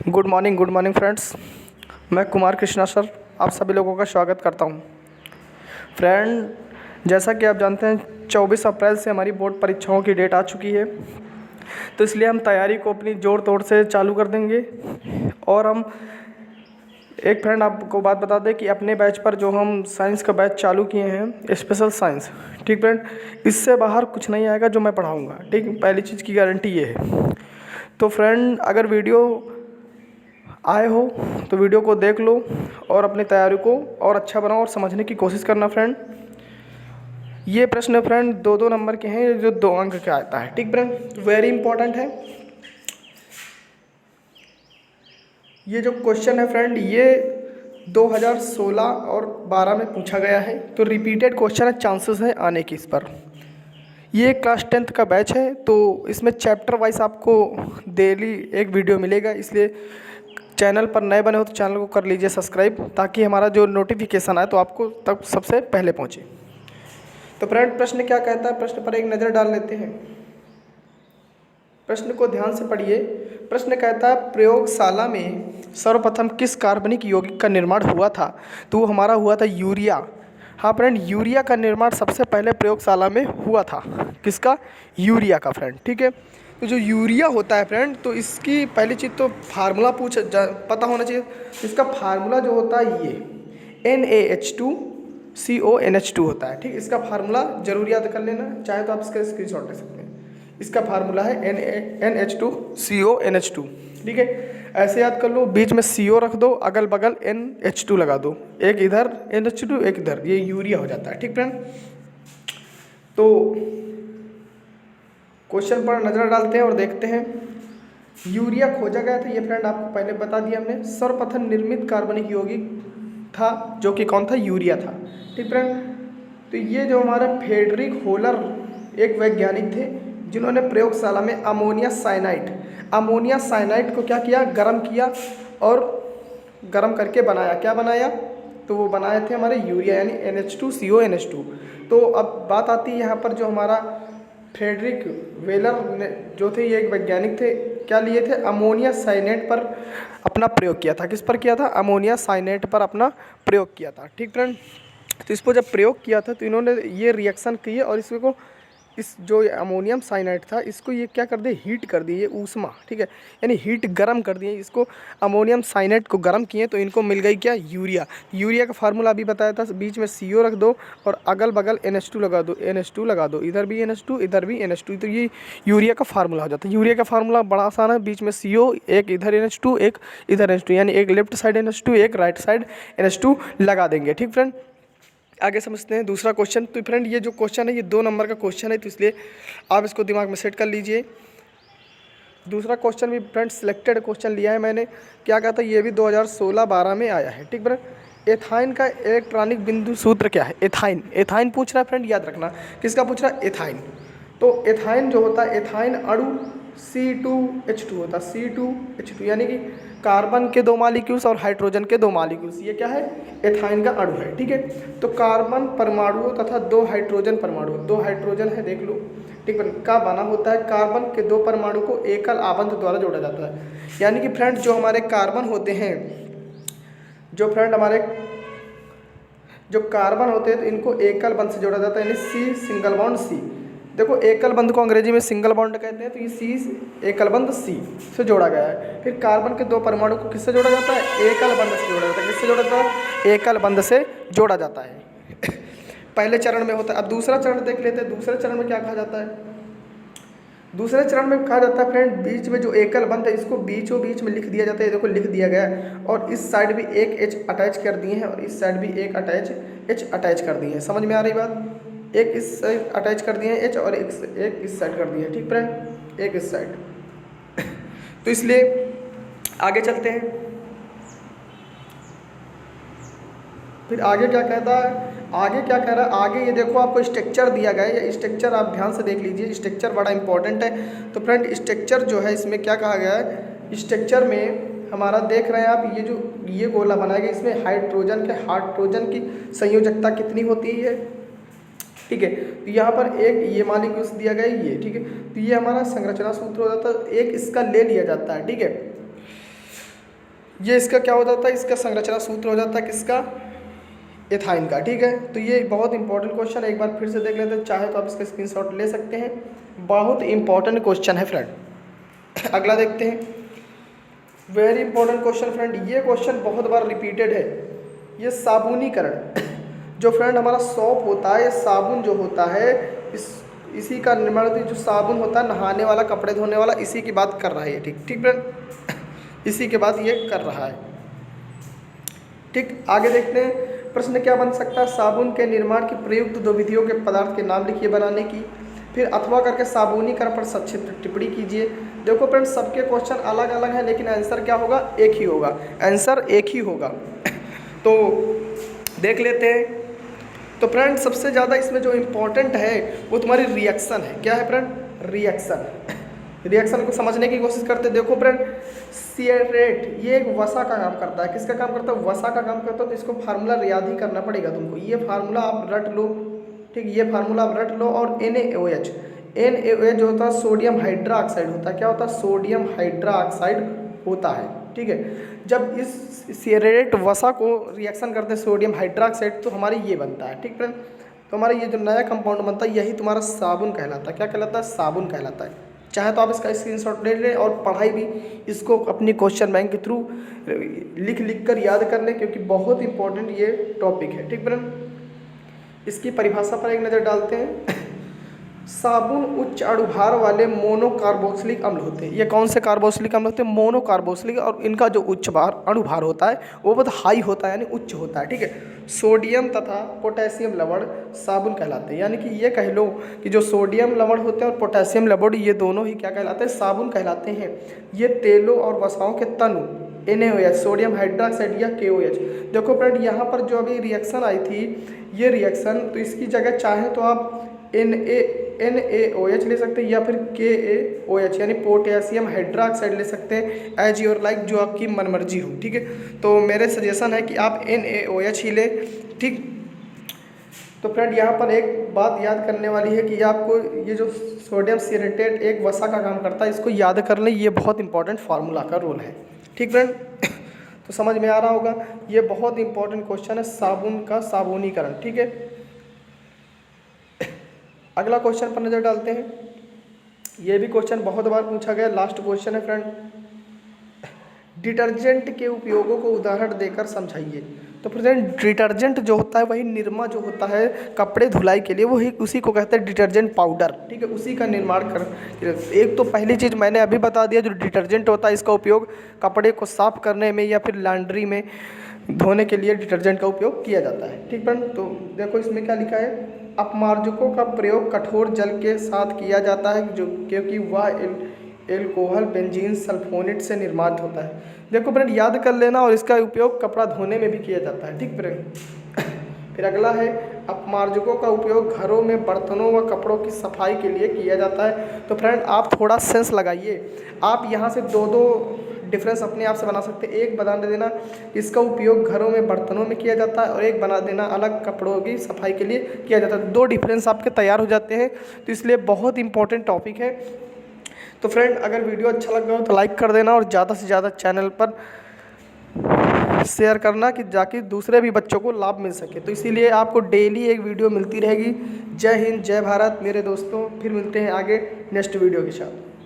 Good morning friends. मैं Kumar Krishna sir आप सभी लोगों का स्वागत करता हूं। फ्रेंड, जैसा कि आप जानते हैं 24 अप्रैल से हमारी बोर्ड परीक्षाओं की डेट आ चुकी है, तो इसलिए हम तैयारी को अपनी ज़ोर तोड़ से चालू कर देंगे। और हम एक फ्रेंड आपको बात बता दें कि अपने बैच पर जो हम साइंस का बैच चालू किए हैं, स्पेशल साइंस, ठीक फ्रेंड, इससे बाहर कुछ नहीं आएगा जो मैं पढ़ाऊँगा। ठीक, पहली चीज़ की गारंटी ये है। तो फ्रेंड, अगर वीडियो आए हो तो वीडियो को देख लो और अपनी तैयारी को और अच्छा बनाओ और समझने की कोशिश करना। फ्रेंड, ये प्रश्न फ्रेंड 2-2 नंबर के हैं, जो 2 अंक का आता है। ठीक फ्रेंड, वेरी इंपॉर्टेंट है। ये जो क्वेश्चन है फ्रेंड, ये 2016 और 12 में पूछा गया है, तो रिपीटेड क्वेश्चन है, चांसेस है आने की इस पर। ये क्लास 10th का बैच है, तो इसमें चैप्टर वाइज आपको डेली एक वीडियो मिलेगा। इसलिए चैनल पर नए बने हो तो चैनल को कर लीजिए सब्सक्राइब, ताकि हमारा जो नोटिफिकेशन आए तो आपको तब सबसे पहले पहुंचे। तो फ्रेंड, प्रश्न क्या कहता है, प्रश्न पर एक नज़र डाल लेते हैं। प्रश्न को ध्यान से पढ़िए। प्रश्न कहता है, प्रयोगशाला में सर्वप्रथम किस कार्बनिक यौगिक का निर्माण हुआ था? तो वो हमारा हुआ था यूरिया। हाँ फ्रेंड, यूरिया का निर्माण सबसे पहले प्रयोगशाला में हुआ था। किसका? यूरिया का फ्रेंड। ठीक है, तो जो यूरिया होता है फ्रेंड, तो इसकी पहली चीज़ तो फार्मूला पता होना चाहिए। इसका फार्मूला जो होता है ये NaH2CONH2 होता है। ठीक, इसका फार्मूला जरूर याद कर लेना, चाहे तो आप इसका स्क्रीनशॉट ले सकते हैं। इसका फार्मूला है NaH2CONH2। ठीक है, ऐसे याद कर लो, बीच में CO रख दो, अगल बगल NH2 लगा दो, एक इधर NH2 एक इधर, ये यूरिया हो जाता है। ठीक फ्रेंड, तो क्वेश्चन पर नज़र डालते हैं और देखते हैं। यूरिया खोजा गया था, ये फ्रेंड आपको पहले बता दिया हमने। सर्वप्रथम निर्मित कार्बनिक यौगिक था, जो कि कौन था? यूरिया था। ठीक फ्रेंड, तो ये जो हमारे फ्रेडरिक होलर एक वैज्ञानिक थे, जिन्होंने प्रयोगशाला में अमोनिया साइनाइड को क्या किया? गर्म किया और गर्म करके बनाया। क्या बनाया? तो वो बनाए थे हमारे यूरिया, यानी NH2CONH2। तो अब बात आती है यहाँ पर, जो हमारा फ्रेडरिक वेलर ने जो थे, ये एक वैज्ञानिक थे, क्या लिए थे? अमोनिया साइनेट पर अपना प्रयोग किया था। किस पर किया था? अमोनिया साइनेट पर अपना प्रयोग किया था। ठीक फ्रेंड, तो इसको जब प्रयोग किया था तो इन्होंने ये रिएक्शन किए और इसको, इस जो अमोनियम साइनाइड था, इसको ये क्या कर दिए? हीट कर दिए, ये ऊष्मा। ठीक है, यानी हीट गर्म कर दिए इसको, अमोनियम साइनाइड को गर्म किए, तो इनको मिल गई क्या? यूरिया। यूरिया का फार्मूला अभी बताया था, बीच में CO रख दो और अगल बगल NH2 लगा दो, NH2 लगा दो, इधर भी NH2 इधर भी NH2, तो ये यूरिया का फार्मूला हो जाता है। यूरिया का फार्मूला बड़ा आसान है, बीच में CO, एक इधर NH2 एक इधर NH2, यानी एक लेफ्ट साइड NH2 एक राइट साइड NH2 लगा देंगे। ठीक फ्रेंड, आगे समझते हैं दूसरा क्वेश्चन। तो फ्रेंड, ये जो क्वेश्चन है ये 2 नंबर का क्वेश्चन है, तो इसलिए आप इसको दिमाग में सेट कर लीजिए। दूसरा क्वेश्चन भी फ्रेंड सिलेक्टेड क्वेश्चन लिया है मैंने। क्या कहा था? ये भी 2016-12 में आया है। ठीक फ्रेंड, एथाइन का इलेक्ट्रॉनिक बिंदु सूत्र क्या है? एथाइन पूछ रहा है फ्रेंड, याद रखना। किसका पूछ रहा है? एथाइन। तो एथाइन जो होता है, एथाइन अणु C2H2 होता है, C2H2, यानी कि कार्बन के 2 मॉलिक्यूल्स और हाइड्रोजन के 2 मॉलिक्यूल्स, ये क्या है? एथाइन का अणु है। ठीक है, तो कार्बन परमाणु तथा 2 हाइड्रोजन परमाणु, 2 हाइड्रोजन है, देख लो। ठीक है, का बना होता है, कार्बन के 2 परमाणु को एकल आबंध द्वारा जोड़ा जाता है। यानी कि फ्रेंड, जो हमारे कार्बन होते हैं, जो फ्रेंड हमारे जो कार्बन होते हैं, तो इनको एकल बंध से जोड़ा जाता है, यानी C सिंगल बॉन्ड C। देखो, एकल बंध को अंग्रेजी में सिंगल बॉन्ड कहते हैं, तो ये C एकल बंध C से जोड़ा गया है। फिर कार्बन के 2 परमाणु को किससे जोड़ा जाता है? एकल बंध से जोड़ा जाता है। किससे जोड़ा जाता है? एकल बंध से जोड़ा जाता है। पहले चरण में होता है। अब दूसरा चरण देख लेते हैं। दूसरे चरण में क्या कहा जाता है? दूसरे चरण में कहा जाता है फ्रेंड, बीच में जो एकल बंध है, इसको बीचों बीच में लिख दिया जाता है। देखो, लिख दिया गया है, और इस साइड भी एक H अटैच कर दिए हैं, और इस साइड भी एक H अटैच कर दिए हैं। समझ में आ रही बात? एक इस साइड अटैच कर दिए हैं H, और एक इस साइड कर दिए हैं। ठीक फ्रेंड, एक इस साइड। तो इसलिए आगे चलते हैं। फिर आगे क्या कहता है? आगे क्या कह रहा है? आगे ये देखो, आपको स्ट्रक्चर दिया गया है। ये स्ट्रक्चर आप ध्यान से देख लीजिए, स्ट्रक्चर बड़ा इंपॉर्टेंट है। तो फ्रेंड, स्ट्रक्चर जो है, इसमें क्या कहा गया है? स्ट्रक्चर में हमारा देख रहे हैं आप, ये जो ये गोला बनाया गया, इसमें हाइड्रोजन की संयोजकता कितनी होती है? ठीक है, तो यहाँ पर एक ये मॉलिक्यूल्स दिया गया है, ये। ठीक है, तो ये हमारा संरचना सूत्र हो जाता है, एक इसका ले लिया जाता है। ठीक है, ये इसका क्या हो जाता है, इसका संरचना सूत्र हो जाता है किसका, एथाइन का। ठीक है, तो ये बहुत इंपॉर्टेंट क्वेश्चन है, एक बार फिर से देख लेते हैं, चाहे तो आप इसका स्क्रीनशॉट ले सकते हैं, बहुत इंपॉर्टेंट क्वेश्चन है फ्रेंड। अगला देखते हैं, वेरी इंपॉर्टेंट क्वेश्चन फ्रेंड, ये क्वेश्चन बहुत बार रिपीटेड है, ये साबुनीकरण जो फ्रेंड हमारा सॉप होता है, ये साबुन जो होता है, इसी का निर्माण, जो साबुन होता है नहाने वाला, कपड़े धोने वाला, इसी की बात कर रहा है ये। ठीक ठीक फ्रेंड, इसी के बाद ये कर रहा है। ठीक, आगे देखते हैं, प्रश्न क्या बन सकता है, साबुन के निर्माण की प्रयुक्त दो विधियों के पदार्थ के नाम लिखिए बनाने की, फिर अथवा करके साबुनीकरण पर संक्षिप्त टिप्पणी कीजिए। देखो फ्रेंड्स, सबके क्वेश्चन अलग अलग हैं, लेकिन आंसर क्या होगा, एक ही होगा, आंसर एक ही होगा। तो देख लेते हैं। तो फ्रेंड सबसे ज़्यादा इसमें जो इम्पोर्टेंट है वो तुम्हारी रिएक्शन है। क्या है फ्रेंड, रिएक्शन। रिएक्शन को समझने की कोशिश करते। देखो फ्रेंड, सिएरेट ये एक वसा का काम करता है, किसका काम करता है, वसा का काम करता है। तो इसको फार्मूला याद ही करना पड़ेगा तुमको, ये फार्मूला आप रट लो। ठीक, ये फार्मूला आप रट लो। और NaOH, NaOH जो होता है सोडियम हाइड्रोक्साइड होता है। क्या होता है, सोडियम हाइड्रोक्साइड होता है। ठीक है, जब इस सिएरेट वसा को रिएक्शन करते हैं सोडियम हाइड्रोक्साइड, तो हमारी ये बनता है। ठीक फ्रेंड, तो हमारा ये जो नया कंपाउंड बनता है यही तुम्हारा साबुन कहलाता है। क्या कहलाता है, साबुन कहलाता है। चाहे तो आप इसका स्क्रीनशॉट ले लें और पढ़ाई भी इसको अपनी क्वेश्चन बैंक के थ्रू लिख कर याद कर लें, क्योंकि बहुत इंपॉर्टेंट ये टॉपिक है। ठीक फ्रेंड, इसकी परिभाषा पर एक नज़र डालते हैं। साबुन उच्च अणुभार वाले मोनोकार्बोक्सिलिक अम्ल होते हैं। ये कौन से कार्बोक्सिलिक अम्ल होते हैं, मोनोकार्बोक्सिलिक, और इनका जो उच्च भार अणुभार होता है वो बहुत हाई होता है, यानी उच्च होता है। ठीक है, सोडियम तथा पोटेशियम लवण साबुन कहलाते हैं। यानी कि ये कह लो कि जो सोडियम लवण होते हैं और पोटेशियम लवण, ये दोनों ही क्या कहलाते हैं, साबुन कहलाते हैं। ये तेलों और वसाओं के तनु NaOH सोडियम हाइड्रोक्साइड या KOH। देखो फ्रेंड, यहाँ पर जो अभी रिएक्शन आई थी, ये रिएक्शन, तो इसकी जगह चाहे तो आप NaOH ले सकते हैं या फिर KaOH यानी पोटेशियम हाइड्रोक्साइड ले सकते हैं, एज योर लाइक, जो आपकी मनमर्जी हो। ठीक है, तो मेरे सजेशन है कि आप NaOH ही लें। ठीक, तो फ्रेंड यहाँ पर एक बात याद करने वाली है कि आपको ये जो सोडियम सिएरेटेट एक वसा का काम करता है, इसको याद कर लें, ये बहुत इंपॉर्टेंट फार्मूला का रोल है। ठीक फ्रेंड, तो समझ में आ रहा होगा, ये बहुत इंपॉर्टेंट क्वेश्चन है साबुन का साबुनीकरण। ठीक है, अगला क्वेश्चन पर नज़र डालते हैं। ये भी क्वेश्चन बहुत बार पूछा गया, लास्ट क्वेश्चन है फ्रेंड। डिटर्जेंट के उपयोगों को उदाहरण देकर समझाइए। तो फ्रेंड, डिटर्जेंट जो होता है वही निरमा जो होता है कपड़े धुलाई के लिए, वही उसी को कहते हैं डिटर्जेंट पाउडर। ठीक है, उसी का निर्माण कर। एक तो पहली चीज़ मैंने अभी बता दिया, जो डिटर्जेंट होता है इसका उपयोग कपड़े को साफ करने में या फिर लॉन्ड्री में धोने के लिए डिटर्जेंट का उपयोग किया जाता है। ठीक फ्रेंड, तो देखो इसमें क्या लिखा है, अपमार्जकों का प्रयोग कठोर जल के साथ किया जाता है, जो क्योंकि वह एल्कोहल बेंजीन सल्फोनेट से निर्मित होता है। देखो फ्रेंड, याद कर लेना, और इसका उपयोग कपड़ा धोने में भी किया जाता है। ठीक फ्रेंड, फिर अगला है, अपमार्जकों का उपयोग घरों में बर्तनों व कपड़ों की सफाई के लिए किया जाता है। तो फ्रेंड, आप थोड़ा सेंस लगाइए, आप यहाँ से दो डिफरेंस अपने आप से बना सकते हैं। एक बना देना इसका उपयोग घरों में बर्तनों में किया जाता है, और एक बना देना अलग कपड़ों की सफाई के लिए किया जाता है। दो डिफरेंस आपके तैयार हो जाते हैं, तो इसलिए बहुत इंपॉर्टेंट टॉपिक है। तो फ्रेंड, अगर वीडियो अच्छा लग रहा हो तो लाइक कर देना, और ज़्यादा से ज़्यादा चैनल पर शेयर करना, कि जाके दूसरे भी बच्चों को लाभ मिल सके। तो इसीलिए आपको डेली एक वीडियो मिलती रहेगी। जय हिंद, जय भारत मेरे दोस्तों, फिर मिलते हैं आगे नेक्स्ट वीडियो के साथ।